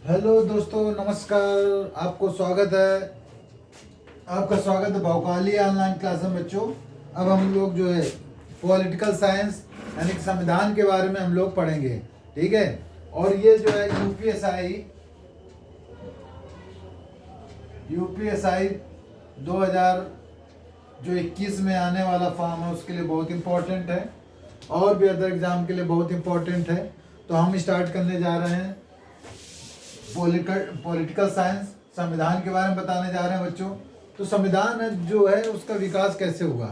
Hello दोस्तों, नमस्कार। आपका स्वागत है भौकाली ऑनलाइन क्लास में बच्चों। अब हम लोग जो है पॉलिटिकल साइंस यानी कि संविधान के बारे में हम लोग पढ़ेंगे, ठीक है। और ये जो है यूपीएसआई 2021 में आने वाला फॉर्म है, उसके लिए बहुत इंपॉर्टेंट है और भी अदर एग्जाम के लिए बहुत इंपॉर्टेंट है। तो हम स्टार्ट करने जा रहे हैं पॉलिटिकल साइंस, संविधान के बारे में बताने जा रहे हैं बच्चों। तो संविधान जो है उसका विकास कैसे हुआ।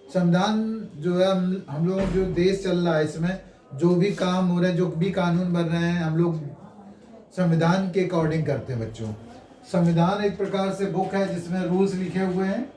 संविधान जो है हम लोग जो देश चल रहा है, इसमें जो भी काम हो रहे हैं, जो भी कानून बन रहे हैं, हम लोग संविधान के अकॉर्डिंग करते हैं बच्चों। संविधान एक प्रकार से बुक है जिसमें रूल्स लिखे हुए हैं।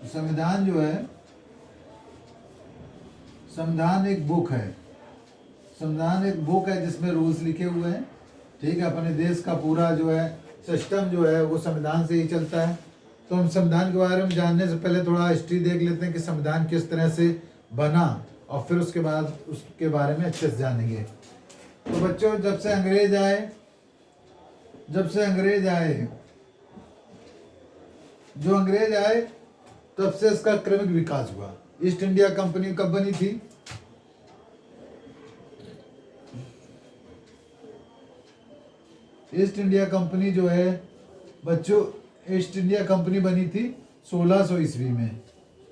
संविधान जो है, संविधान एक बुक है। संविधान एक बुक है जिसमें रूल्स लिखे हुए हैं, ठीक है। अपने देश का पूरा जो है सिस्टम जो है वो संविधान से ही चलता है। तो हम संविधान के बारे में जानने से पहले थोड़ा हिस्ट्री देख लेते हैं कि संविधान किस तरह से बना, और फिर उसके बाद उसके बारे में अच्छे से जानेंगे। तो बच्चों, जब से अंग्रेज आए, जो अंग्रेज आए तब से इसका क्रमिक विकास हुआ। ईस्ट इंडिया कंपनी कब बनी थी? ईस्ट इंडिया कंपनी जो है बच्चों, ईस्ट इंडिया कंपनी बनी थी 1600 ईस्वी में।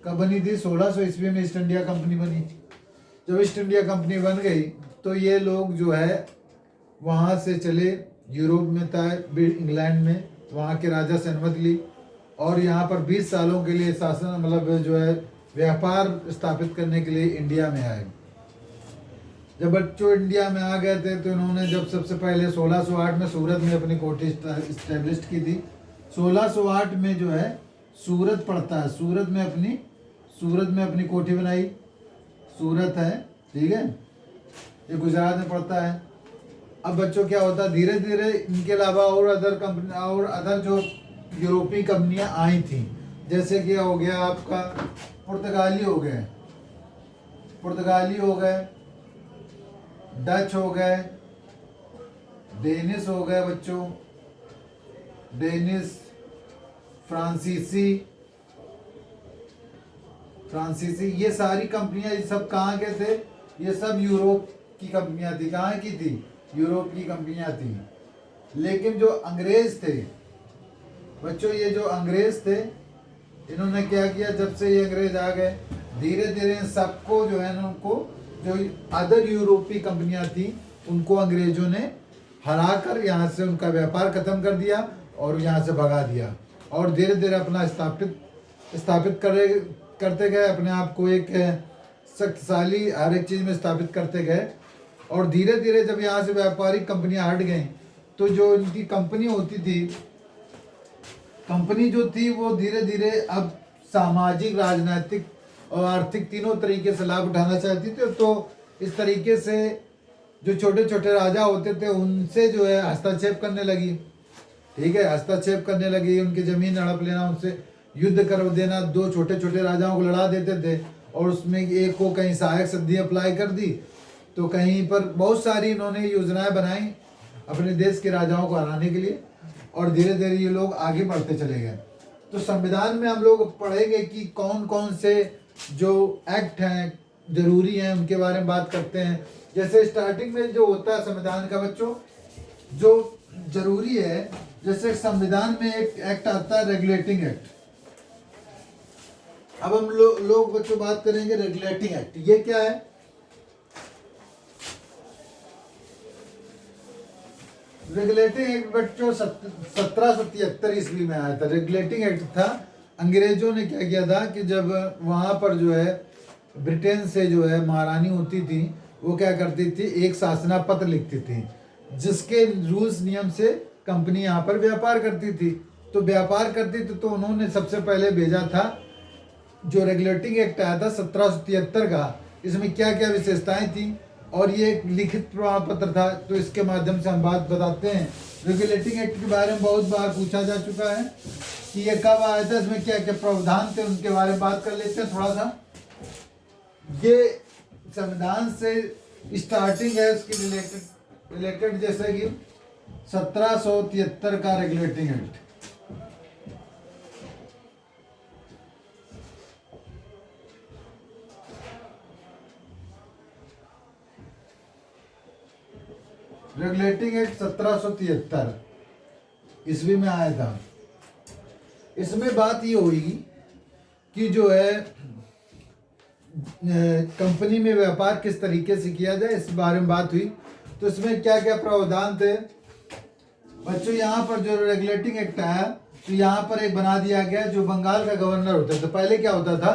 कब बनी थी? 1600 ईस्वी में ईस्ट इंडिया कंपनी बनी। जब ईस्ट इंडिया कंपनी बन गई तो ये लोग जो है वहाँ से चले यूरोप में था, इंग्लैंड में, वहाँ के राजा से अनुमति ली और यहाँ पर 20 सालों के लिए शासन, मतलब जो है व्यापार स्थापित करने के लिए इंडिया में आए। जब बच्चों इंडिया में आ गए थे तो इन्होंने जब सबसे पहले 1608 में सूरत में अपनी कोठी इस्टेब्लिश की थी। 1608 में जो है सूरत पड़ता है, सूरत में अपनी कोठी बनाई। सूरत है, ठीक है, ये गुजरात में पड़ता है। अब बच्चों क्या होता है, धीरे धीरे इनके अलावा और अदर जो यूरोपीय कंपनियां आई थी, जैसे कि हो गया आपका पुर्तगाली हो गए, डच हो गए, डेनिस हो गए बच्चों, डेनिस, फ्रांसीसी, ये सारी कंपनियां, ये सब कहाँ के थे? ये सब यूरोप की कंपनियां थी। कहाँ की थी? यूरोप की कंपनियां थी। लेकिन जो अंग्रेज थे बच्चों, ये जो अंग्रेज थे, इन्होंने क्या किया, जब से ये अंग्रेज आ गए धीरे धीरे सबको जो है ना, उनको जो अदर यूरोपीय कंपनियां थी उनको अंग्रेजों ने हरा कर यहाँ से उनका व्यापार खत्म कर दिया और यहाँ से भगा दिया, और धीरे धीरे अपना स्थापित करते गए, अपने आप को एक शक्तिशाली हर एक चीज़ में स्थापित करते गए। और धीरे धीरे जब यहाँ से व्यापारिक कंपनियां हट गईं तो जो इनकी कंपनी होती थी, कंपनी जो थी वो धीरे धीरे अब सामाजिक, राजनीतिक और आर्थिक तीनों तरीके से लाभ उठाना चाहती थी। तो इस तरीके से जो छोटे छोटे राजा होते थे उनसे जो है हस्तक्षेप करने लगी, ठीक है, हस्तक्षेप करने लगी, उनकी ज़मीन हड़प लेना, उनसे युद्ध कर देना। दो छोटे छोटे राजाओं को लड़ा देते थे और उसमें एक को कहीं सहायक संधि अप्लाई कर दी, तो कहीं पर बहुत सारी इन्होंने योजनाएं बनाई अपने देश के राजाओं को हराने के लिए, और धीरे धीरे ये लोग आगे बढ़ते चले गए। तो संविधान में हम लोग पढ़ेंगे कि कौन कौन से जो एक्ट हैं जरूरी हैं, उनके बारे में बात करते हैं। जैसे स्टार्टिंग में जो होता है संविधान का बच्चों, जो जरूरी है, जैसे संविधान में एक एक्ट आता है रेगुलेटिंग एक्ट। अब हम लोग बच्चों बात करेंगे रेगुलेटिंग एक्ट। ये क्या है? रेगुलेटिंग एक्ट बच्चों 1773 ईस्वी में आया था। रेगुलेटिंग एक्ट था, अंग्रेजों ने क्या किया था कि जब वहाँ पर जो है ब्रिटेन से जो है महारानी होती थी, वो क्या करती थी, एक शासना पत्र लिखती थी जिसके रूल्स नियम से कंपनी यहाँ पर व्यापार करती थी। तो व्यापार करती थी तो उन्होंने सबसे पहले भेजा था जो रेगुलेटिंग एक्ट आया था 1773 का। इसमें क्या क्या विशेषताएं थी और ये एक लिखित प्रमाण पत्र था, तो इसके माध्यम से हम बात बताते हैं। रेगुलेटिंग एक्ट के बारे में बहुत बार पूछा जा चुका है कि ये कब आया था, इसमें क्या क्या प्रावधान थे, उनके बारे में बात कर लेते हैं थोड़ा सा। ये संविधान से स्टार्टिंग है, इसकी रिलेटेड जैसे कि 1773 का रेगुलेटिंग एक्ट। रेगुलेटिंग एक्ट 1773 ईस्वी में आया था। इसमें बात ये हुई कि जो है कंपनी में व्यापार किस तरीके से किया जाए, इस बारे में बात हुई। तो इसमें क्या क्या प्रावधान थे बच्चों, यहाँ पर जो रेगुलेटिंग एक्ट आया तो यहाँ पर एक बना दिया गया जो बंगाल का गवर्नर होता था। पहले क्या होता था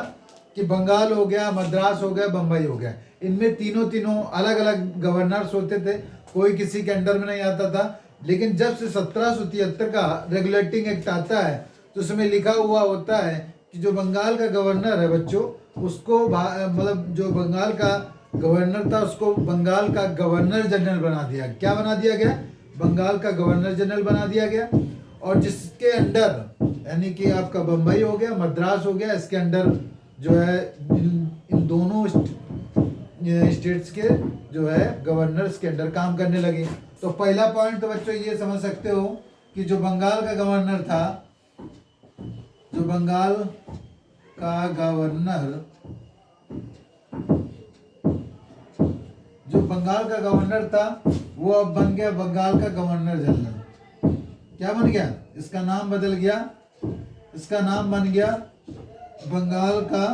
कि बंगाल हो गया, मद्रास हो गया, बम्बई हो गया, इनमें तीनों अलग अलग गवर्नर्स होते थे, कोई किसी के अंडर में नहीं आता था। लेकिन जब से 1773 का रेगुलेटिंग एक्ट आता है तो उसमें लिखा हुआ होता है कि जो बंगाल का गवर्नर है बच्चों, उसको मतलब जो बंगाल का गवर्नर था उसको बंगाल का गवर्नर जनरल बना दिया। क्या बना दिया गया? बंगाल का गवर्नर जनरल बना दिया गया। और जिसके अंडर यानी कि आपका बम्बई हो गया, मद्रास हो गया, इसके अंडर जो है इन दोनों स्टेट्स के जो है गवर्नर्स के अंडर काम करने लगे। तो पहला पॉइंट तो बच्चों ये समझ सकते हो कि जो बंगाल का गवर्नर था, जो बंगाल का गवर्नर था वो अब बन गया बंगाल का गवर्नर जनरल। क्या बन गया? इसका नाम बदल गया, इसका नाम बन गया बंगाल का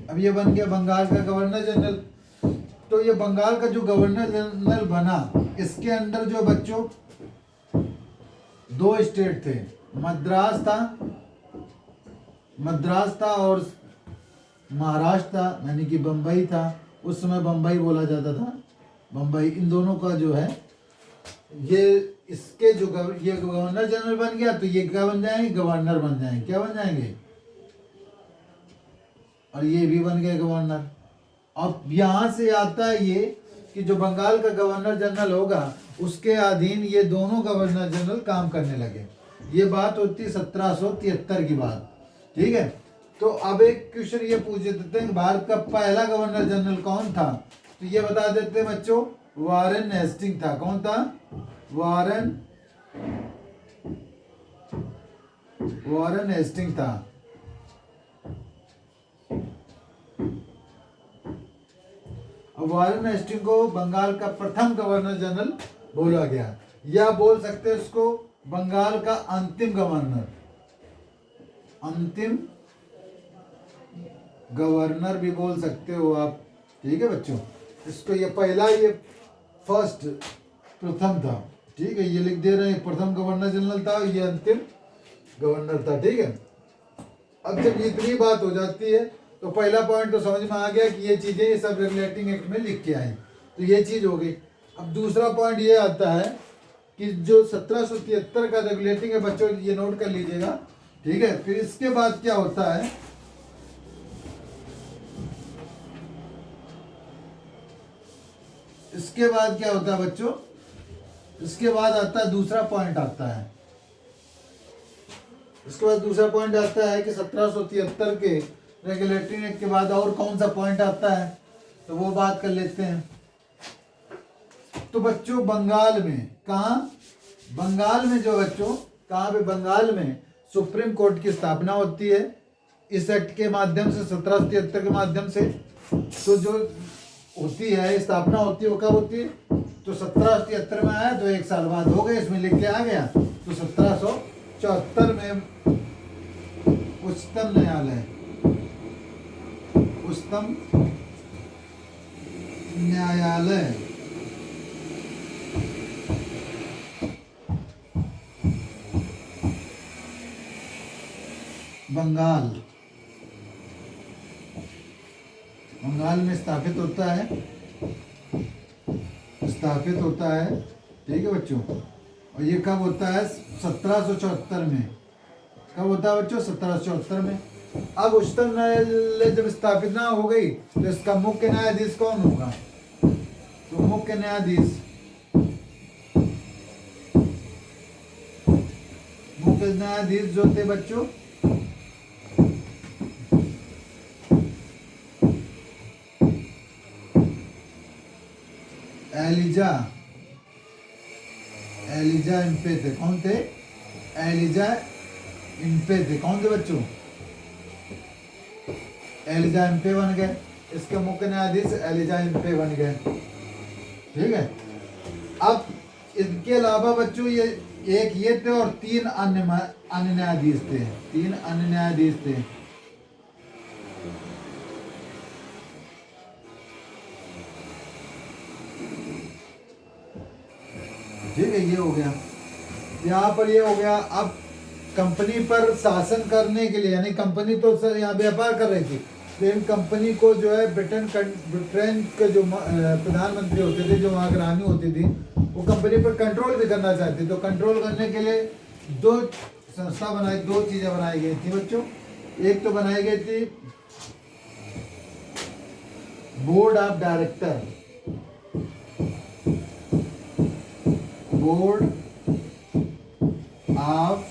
अब ये बन गया बंगाल का गवर्नर जनरल। तो ये बंगाल का जो गवर्नर जनरल बना, इसके अंदर जो बच्चों दो स्टेट थे, मद्रास था और महाराष्ट्र था, यानी कि बम्बई था। उस समय बम्बई बोला जाता था, बम्बई। इन दोनों का जो है ये इसके जो ये गवर्नर जनरल बन गया तो ये क्या बन जाएंगे? गवर्नर बन जाएंगे। क्या बन जाएंगे? और ये भी बन गए गवर्नर। अब यहाँ से आता है ये कि जो बंगाल का गवर्नर जनरल होगा उसके अधीन ये दोनों गवर्नर जनरल काम करने लगे। ये बात होती है 1773 की बात, ठीक है। तो अब एक क्वेश्चन ये पूछ देते हैं भारत का पहला गवर्नर जनरल कौन था? तो ये बता देते हैं बच्चों, वारेन हेस्टिंग था। कौन था? वारेन हेस्टिंग था। वारेन हेस्टिंग को बंगाल का प्रथम गवर्नर जनरल बोला गया, या बोल सकते हैं उसको बंगाल का अंतिम गवर्नर भी बोल सकते हो आप, ठीक है बच्चों। इसको ये पहला, ये फर्स्ट, प्रथम था, ठीक है। ये लिख दे रहे हैं, प्रथम गवर्नर जनरल था, ये अंतिम गवर्नर था, ठीक है। अब जब इतनी बात हो जाती है तो पहला पॉइंट तो समझ में आ गया कि ये चीजें ये सब रेगुलेटिंग एक्ट में लिख के आए, तो ये चीज हो गई। अब दूसरा पॉइंट ये आता है कि जो 1773 का रेगुलेटिंग है बच्चों, ये नोट कर लीजिएगा, ठीक है। फिर इसके बाद क्या होता है, इसके बाद क्या होता है बच्चों, इसके बाद आता है दूसरा पॉइंट आता है। इसके बाद दूसरा पॉइंट आता है कि 1773 के रेगुलेटिंग एक्ट के बाद और कौन सा पॉइंट आता है, तो वो बात कर लेते हैं। तो बच्चों बंगाल में, कहाँ? बंगाल में जो बच्चों, कहाँ पे? बंगाल में सुप्रीम कोर्ट की स्थापना होती है इस एक्ट के माध्यम से, 1773 के माध्यम से। तो जो होती है, स्थापना होती है, वो कब होती है? तो 1773 में आया तो एक साल बाद हो गए, इसमें लिख के आ गया। तो 1774 में उच्चतम न्यायालय बंगाल में स्थापित होता है, ठीक है बच्चों। और ये कब होता है? 1774 में। कब होता है बच्चों? 1774 में। अब उच्चतम न्यायालय जब स्थापित ना हो गई तो इसका मुख्य न्यायाधीश कौन होगा? तो मुख्य मुख्य न्यायाधीश जो थे बच्चों, एलिजा इम्पे थे। कौन थे? एलिजा इम्पे थे। कौन थे बच्चों? एलिजा इम्पे बन गए। इसके मुख्य न्यायाधीश एलिजा इम्पे बन गए। ठीक है। अब इनके अलावा बच्चों ये एक ये थे और 3 अन्य न्यायाधीश थे। 3 अन्य न्यायाधीश थे। ठीक है, ये हो गया। यहाँ पर ये हो गया। अब कंपनी पर शासन करने के लिए, यानी कंपनी तो सर यहाँ व्यापार कर रही थी, तो इन कंपनी को जो है ब्रिटेन के जो प्रधानमंत्री होते थे, जो वहाँ की रानी होती थी, वो कंपनी पर कंट्रोल भी करना चाहती। तो कंट्रोल करने के लिए 2 चीजें बनाई गई थी बच्चों। एक तो बनाई गई थी board of director. Board of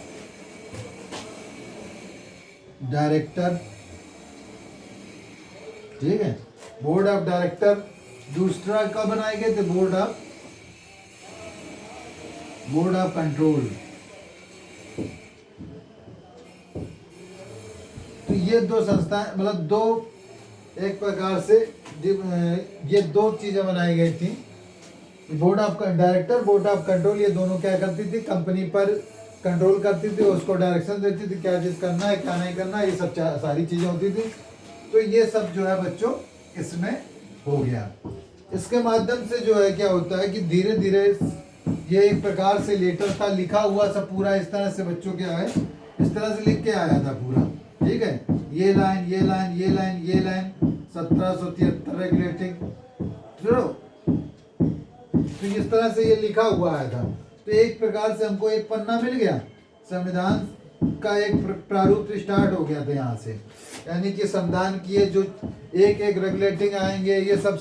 director. ठीक है, बोर्ड ऑफ डायरेक्टर। दूसरा कब बनाए गए थे? Board of control. तो ये 2 संस्थाएं, मतलब 2 एक प्रकार से ये 2 चीजें बनाई गई थी। Board of director, board of control, ये दोनों क्या करती थी? कंपनी पर कंट्रोल करती थी, उसको डायरेक्शन देती थी, क्या चीज करना है, क्या नहीं करना है, ये सब सारी चीजें होती थी। तो ये सब जो है बच्चों इसमें हो गया। इसके माध्यम से जो है क्या होता है कि धीरे धीरे ये एक प्रकार से लेटर था, लिखा हुआ सब पूरा इस तरह से बच्चों क्या है, इस तरह से लिख के आया था पूरा। ठीक है, ये लाइन, ये लाइन, ये लाइन, ये लाइन, 1773 रेगुलेटिंग। तो इस तरह से ये लिखा हुआ आया था। तो एक प्रकार से हमको एक पन्ना मिल गया, संविधान का एक प्रारूप स्टार्ट हो गया था यहाँ से। यानी कि संविधान की ये जो एक रेगुलेटिंग आएंगे, ये सब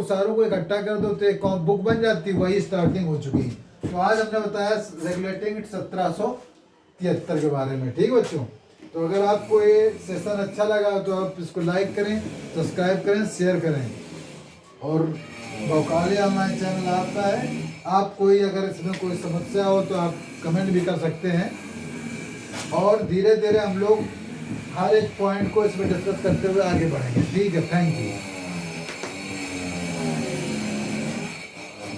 सारों को इकट्ठा कर दो तो एक बुक बन जाती, वही स्टार्टिंग हो चुकी। तो आज हमने बताया रेगुलेटिंग 1773 के बारे में। ठीक बच्चों, तो अगर आपको ये सेशन अच्छा लगा तो आप इसको लाइक करें, सब्सक्राइब करें, शेयर करें। और बौकालिया हमारे चैनल आपका है। आप कोई अगर इसमें कोई समस्या हो तो आप कमेंट भी कर सकते हैं। और धीरे धीरे हम लोग हर एक पॉइंट को इसमें डिस्कस करते हुए आगे बढ़ेंगे। ठीक है, थैंक यू।